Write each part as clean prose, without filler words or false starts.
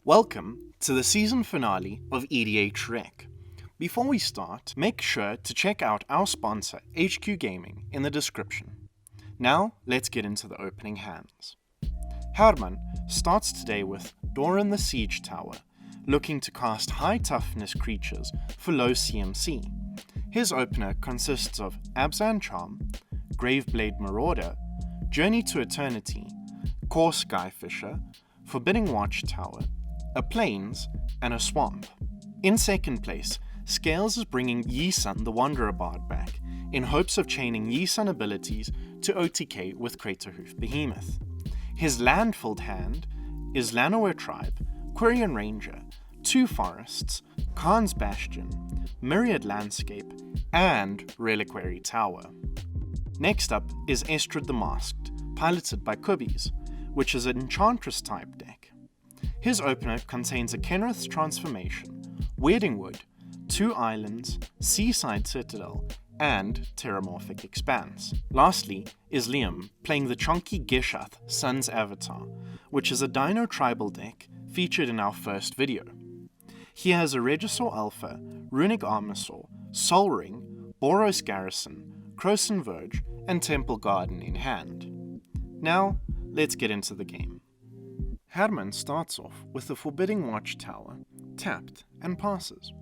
Welcome to the season finale of EDH Rec. Before we start, make sure to check out our sponsor HQ Gaming in the description. Now, let's get into the opening hands. Herman starts today with Doran the Siege Tower, looking to cast high toughness creatures for low CMC. His opener consists of Abzan Charm, Graveblade Marauder, Journey to Eternity, Core Skyfisher, Forbidding Watchtower, a Plains, and a Swamp. In second place, Scales is bringing Yisan the Wanderer Bard back, in hopes of chaining Yisan abilities to OTK with Craterhoof Behemoth. His land-filled hand is Llanowar Tribe, Quirion Ranger, 2 Forests, Khan's Bastion, Myriad Landscape, and Reliquary Tower. Next up is Estrid the Masked, piloted by Chibi, which is an Enchantress-type deck. His opener contains a Kenrith's Transformation, Wedding Wood, 2 Islands, Seaside Citadel, and Terramorphic Expanse. Lastly is Lliam, playing the chunky Gishath Sun's Avatar, which is a Dino Tribal deck featured in our first video. He has a Regisaur Alpha, Runic Armasaur, Sol Ring, Boros Garrison, Croson Verge, and Temple Garden in hand. Now, let's get into the game. Herman starts off with the Forbidding Watchtower, tapped, and passes.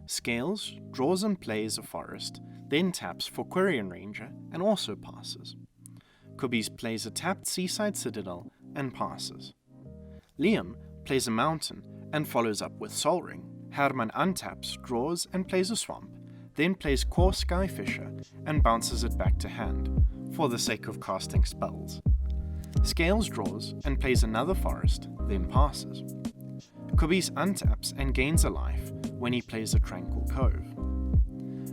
Scales draws and plays a forest, then taps for Quirion Ranger and also passes. Chibi plays a tapped Seaside Citadel and passes. Lliam plays a mountain and follows up with Sol Ring. Herman untaps, draws, and plays a swamp, then plays Core Skyfisher and bounces it back to hand, for the sake of casting spells. Scales draws and plays another forest, then passes. Chibi untaps and gains a life when he plays a Tranquil Cove.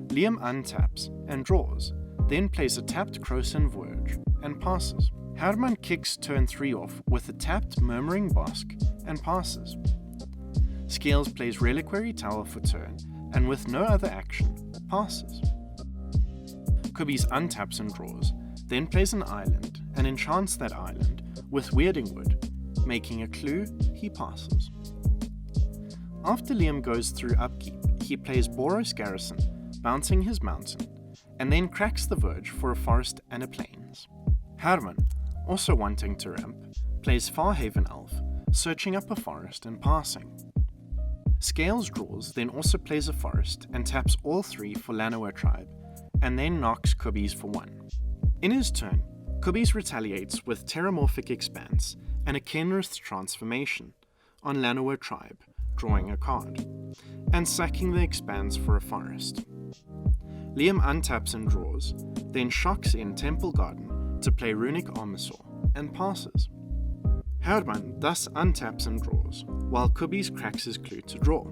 Lliam untaps and draws, then plays a tapped Croson Verge and passes. Herman kicks turn 3 off with a tapped Murmuring Bosk and passes. Scales plays Reliquary Tower for turn and with no other action, passes. Chibi untaps and draws, then plays an island and enchants that island with Wedding Wood, making a clue he passes. After Lliam goes through upkeep, he plays Boros Garrison, bouncing his mountain, and then cracks the Verge for a forest and a plains. Herman, also wanting to ramp, plays Farhaven Elf, searching up a forest and passing. Scales draws, then also plays a forest and taps all 3 for Llanowar Tribe, and then knocks Chibi for 1. In his turn, Chibi retaliates with Terramorphic Expanse and a Kenrith's Transformation on Llanowar Tribe, drawing a card, and sacking the Expanse for a forest. Lliam untaps and draws, then shocks in Temple Garden to play Runic Armasaur, and passes. Herman thus untaps and draws, while Chibi cracks his clue to draw.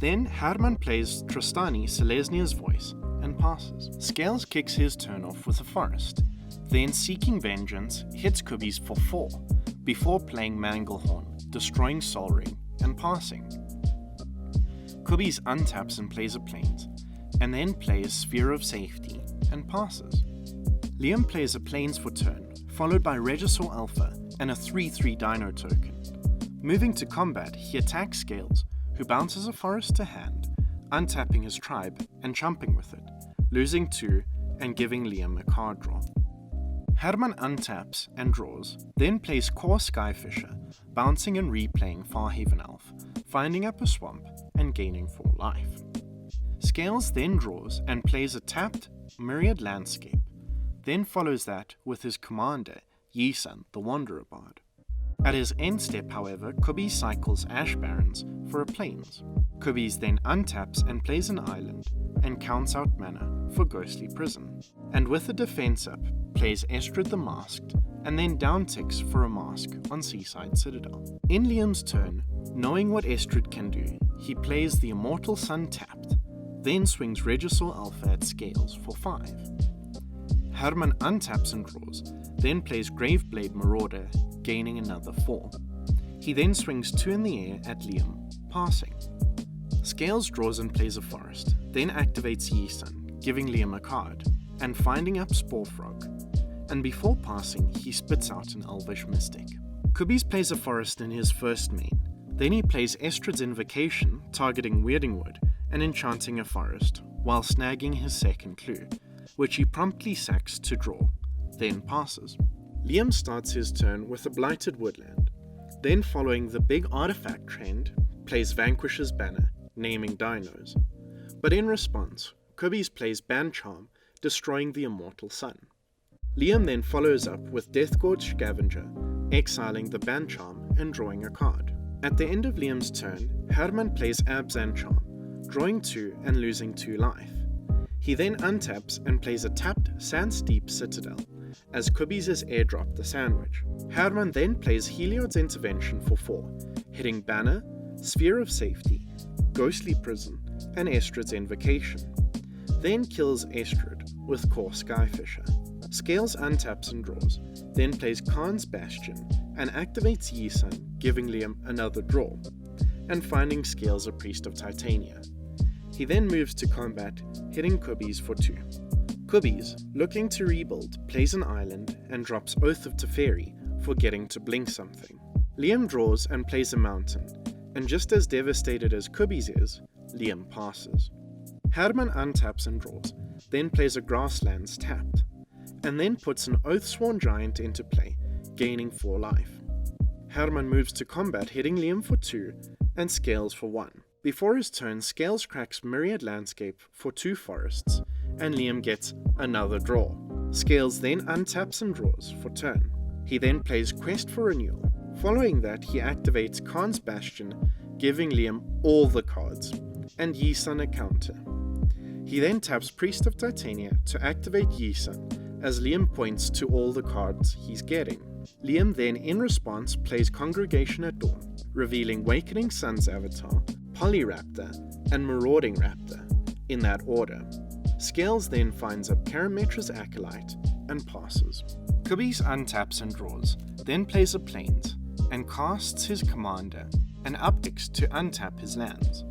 Then Herman plays Tristani Selesnia's Voice, and passes. Scales kicks his turn off with a forest, then Seeking Vengeance hits Chibi for 4, before playing Manglehorn, destroying Sol Ring, and passing. Chibi untaps and plays a Plains, and then plays Sphere of Safety, and passes. Lliam plays a Plains for turn, followed by Regisaur Alpha and a 3/3 Dino token. Moving to combat, he attacks Scales, who bounces a forest to hand, untapping his tribe and chumping with it, losing 2 and giving Lliam a card draw. Herman untaps and draws, then plays Core Skyfisher, bouncing and replaying Farhaven Elf, finding up a swamp and gaining 4 life. Scales then draws and plays a tapped Myriad Landscape, then follows that with his commander, Yisan the Wanderer Bard. At his end step, however, Chibi cycles Ash Barrens for a Plains. Chibi then untaps and plays an island, and counts out mana for Ghostly Prison. And with a defense up, plays Estrid the Masked, and then downticks for a mask on Seaside Citadel. In Liam's turn, knowing what Estrid can do, he plays the Immortal Sun tapped, then swings Regisaur Alpha at Scales for 5. Herman untaps and draws, then plays Graveblade Marauder, gaining another 4. He then swings 2 in the air at Lliam, passing. Scales draws and plays a forest, then activates Yisan, giving Lliam a card, and finding up Sporefrog, and before passing he spits out an Elvish Mystic. Chibi plays a forest in his first main, Then he plays Estrid's Invocation, targeting Weirding Wood and enchanting a forest, while snagging his second clue, which he promptly sacks to draw, then passes. Lliam starts his turn with a Blighted Woodland, then following the big artifact trend, plays Vanquish's Banner, naming dinos. But in response, Chibi plays Ban Charm, destroying the Immortal Sun. Lliam then follows up with Deathgorge Scavenger, exiling the Ban Charm and drawing a card. At the end of Liam's turn, Herman plays Abzan Charm, drawing 2 and losing 2 life. He then untaps and plays a tapped Sandsteep Citadel, as Chibi's has airdropped the sandwich. Herman then plays Heliod's Intervention for 4, hitting Banner, Sphere of Safety, Ghostly Prison, and Estrid's Invocation. Then kills Estrid with Core Skyfisher. Scales untaps and draws, then plays Khan's Bastion and activates Yisan, giving Lliam another draw, and finding Scales a Priest of Titania. He then moves to combat, hitting Chibi's for 2. Chibi's, looking to rebuild, plays an island and drops Oath of Teferi, forgetting to blink something. Lliam draws and plays a mountain, and just as devastated as Chibi's is, Lliam passes. Herman untaps and draws, then plays a Grasslands tapped, and then puts an Oathsworn Giant into play, gaining 4 life. Herman moves to combat, hitting Lliam for 2, and Scales for 1. Before his turn, Scales cracks Myriad Landscape for 2 forests, and Lliam gets another draw. Scales then untaps and draws for turn. He then plays Quest for Renewal. Following that, he activates Khan's Bastion, giving Lliam all the cards, and Yisan a counter. He then taps Priest of Titania to activate Yisan, as Lliam points to all the cards he's getting. Lliam then, in response, plays Congregation at Dawn, revealing Wakening Sun's avatar, Polyraptor, and Marauding Raptor, in that order. Scales then finds up Karametra's Acolyte and passes. Chibi untaps and draws, then plays a Plains, and casts his commander, and upticks to untap his lands.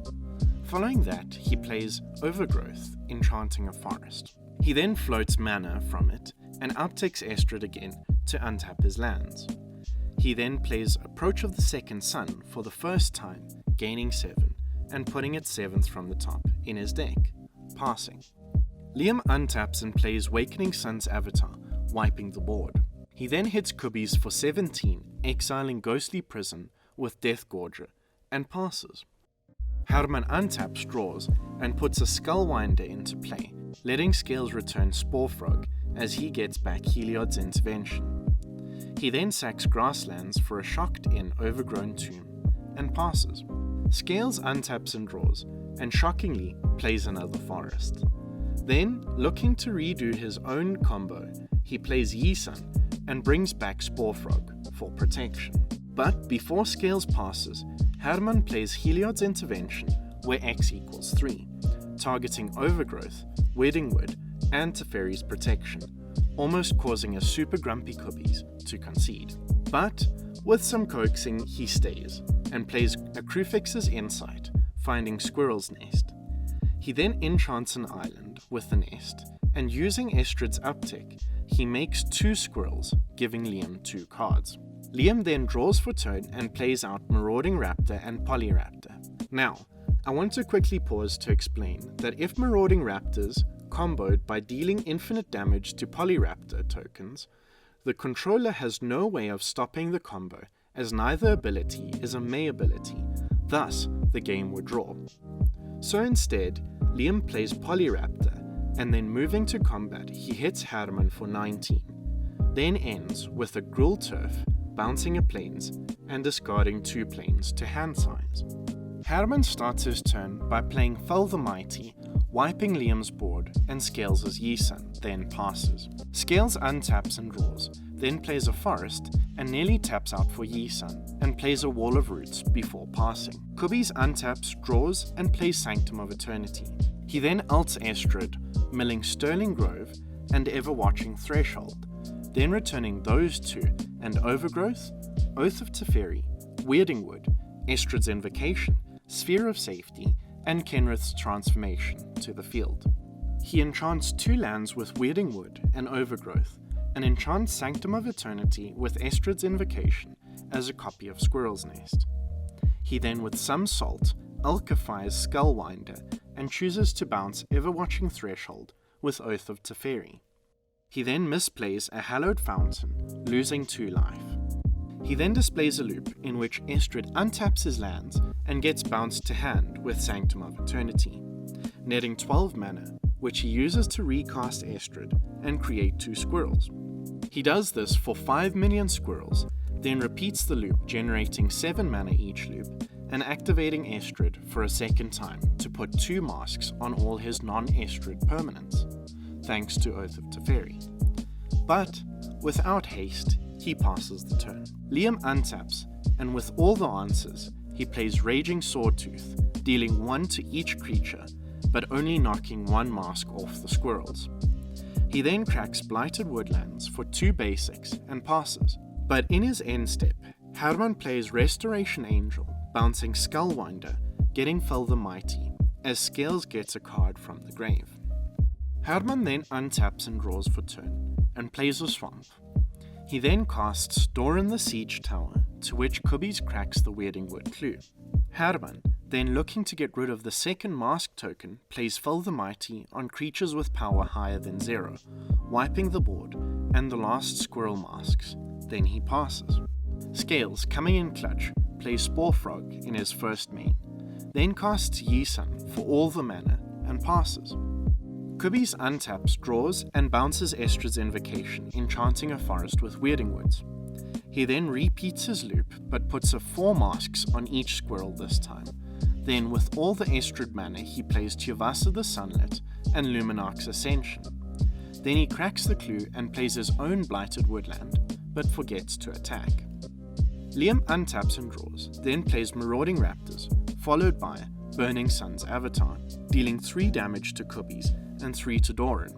Following that, he plays Overgrowth, enchanting a forest. He then floats mana from it, and upticks Estrid again to untap his lands. He then plays Approach of the Second Sun for the first time, gaining 7, and putting it 7th from the top in his deck, passing. Lliam untaps and plays Wakening Sun's avatar, wiping the board. He then hits Chibi's for 17, exiling Ghostly Prison with Deathgorger, and passes. Herman untaps, draws, and puts a Skullwinder into play, letting Scales return Sporefrog as he gets back Heliod's Intervention. He then sacks Grasslands for a shocked-in Overgrown Tomb, and passes. Scales untaps and draws, and shockingly plays another forest. Then, looking to redo his own combo, he plays Yisan and brings back Sporefrog for protection. But before Scales passes, Herman plays Heliod's Intervention, where X equals 3, targeting Overgrowth, Wedding Wood, and Teferi's protection, almost causing a super grumpy Chibi to concede. But, with some coaxing, he stays, and plays Acrufix's Insight, finding Squirrel's Nest. He then enchants an island with the nest, and using Estrid's uptick, he makes 2 squirrels, giving Lliam 2 cards. Lliam then draws for turn and plays out Marauding Raptor and Polyraptor. Now, I want to quickly pause to explain that if Marauding Raptors comboed by dealing infinite damage to Polyraptor tokens, the controller has no way of stopping the combo, as neither ability is a May ability, thus the game would draw. So instead, Lliam plays Polyraptor, and then moving to combat, he hits Herman for 19, then ends with a Gruul Turf, bouncing a Plains, and discarding 2 Plains to hand size. Herman starts his turn by playing Fell the Mighty, wiping Liam's board and Scales' Yisan, then passes. Scales untaps and draws, then plays a forest and nearly taps out for Yisan, and plays a Wall of Roots before passing. Chibi untaps, draws, and plays Sanctum of Eternity. He then ults Estrid, milling Sterling Grove and Ever-Watching Threshold, then returning those 2 and Overgrowth, Oath of Teferi, Weirding Wood, Estrid's Invocation, Sphere of Safety, and Kenrith's Transformation to the field. He enchants 2 lands with Weirding Wood and Overgrowth, and enchants Sanctum of Eternity with Estrid's Invocation as a copy of Squirrel's Nest. He He then, with some salt, alkafies Skullwinder and chooses to bounce Ever-Watching Threshold with Oath of Teferi. He then misplays a Hallowed Fountain, losing 2 life. He then displays a loop in which Estrid untaps his lands and gets bounced to hand with Sanctum of Eternity, netting 12 mana, which he uses to recast Estrid and create 2 squirrels. He does this for 5 million squirrels, then repeats the loop, generating 7 mana each loop, and activating Estrid for a second time to put 2 masks on all his non-Estrid permanents, thanks to Oath of Teferi. But, without haste, he passes the turn. Lliam untaps, and with all the answers, he plays Raging Swordtooth, dealing 1 to each creature, but only knocking 1 mask off the squirrels. He then cracks Blighted Woodlands for 2 basics and passes. But in his end step, Herman plays Restoration Angel, bouncing Skullwinder, getting Fell the Mighty, as Scales gets a card from the grave. Herman then untaps and draws for turn, and plays a Swamp. He then casts Doran the Siege Tower, to which Chibi cracks the Weirdingwood Clue. Herman, then looking to get rid of the second mask token, plays Fell the Mighty on creatures with power higher than 0, wiping the board and the last squirrel masks. Then he passes. Scales, coming in clutch, plays Spore Frog in his first main, then casts Yisan for all the mana and passes. Chibi untaps, draws, and bounces Estrid's Invocation, enchanting a forest with Weirdingwoods. He then repeats his loop, but puts a 4 masks on each squirrel this time. Then, with all the Estrid mana, he plays Tuvasa the Sunlit and Luminarch's Ascension. Then he cracks the clue and plays his own Blighted Woodland, but forgets to attack. Lliam untaps and draws, then plays Marauding Raptors, followed by Burning Sun's Avatar, dealing 3 damage to Chibi and 3 to Doran.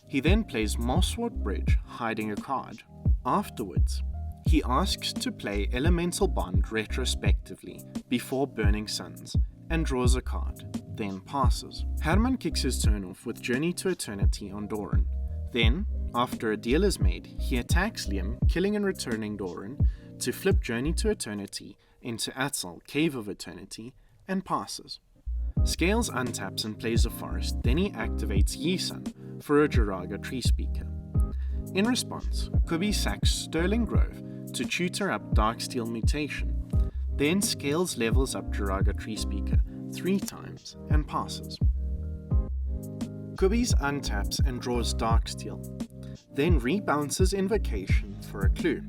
He then plays Mosswort Bridge, hiding a card. Afterwards, he asks to play Elemental Bond retrospectively before Burning Suns, and draws a card, then passes. Herman kicks his turn off with Journey to Eternity on Doran. Then, after a deal is made, he attacks Lliam, killing and returning Doran, to flip Journey to Eternity into Atzal, Cave of Eternity, and passes. Scales untaps and plays a forest, then he activates Yisan for a Jiraga Tree Speaker. In response, Chibi sacks Sterling Grove to tutor up Darksteel Mutation. Then Scales levels up Jiraga Tree Speaker 3 times and passes. Chibi untaps and draws Darksteel, then rebounces Invocation for a clue.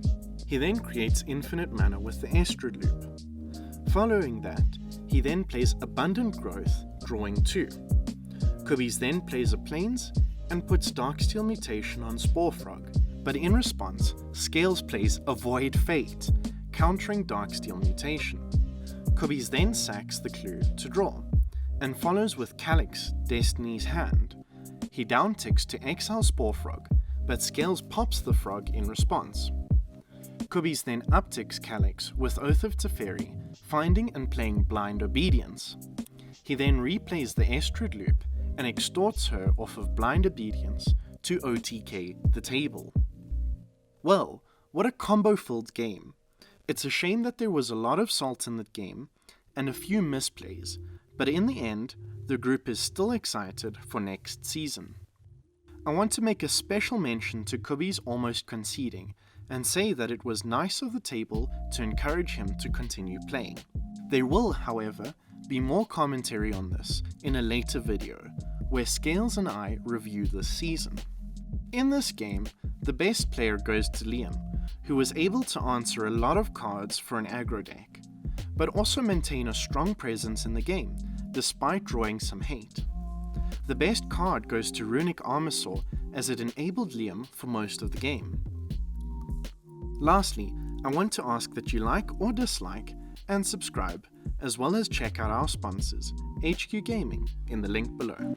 He then creates infinite mana with the Estrid loop. Following that, he then plays Abundant Growth, drawing 2. Chibi then plays a Plains and puts Darksteel Mutation on Spore Frog, but in response, Scales plays Avoid Fate, countering Darksteel Mutation. Chibi then sacks the clue to draw, and follows with Calyx, Destiny's Hand. He downticks to exile Spore Frog, but Scales pops the frog in response. Chibi then upticks Calyx with Oath of Teferi, finding and playing Blind Obedience. He then replays the Estrid loop and extorts her off of Blind Obedience to OTK the table. Well, what a combo-filled game. It's a shame that there was a lot of salt in that game and a few misplays, but in the end, the group is still excited for next season. I want to make a special mention to Chibi's almost conceding and say that it was nice of the table to encourage him to continue playing. There will, however, be more commentary on this in a later video, where Scales and I review this season. In this game, the best player goes to Lliam, who was able to answer a lot of cards for an aggro deck, but also maintain a strong presence in the game, despite drawing some hate. The best card goes to Runic Armasaur, as it enabled Lliam for most of the game. Lastly, I want to ask that you like or dislike and subscribe, as well as check out our sponsors, HQ Gaming, in the link below.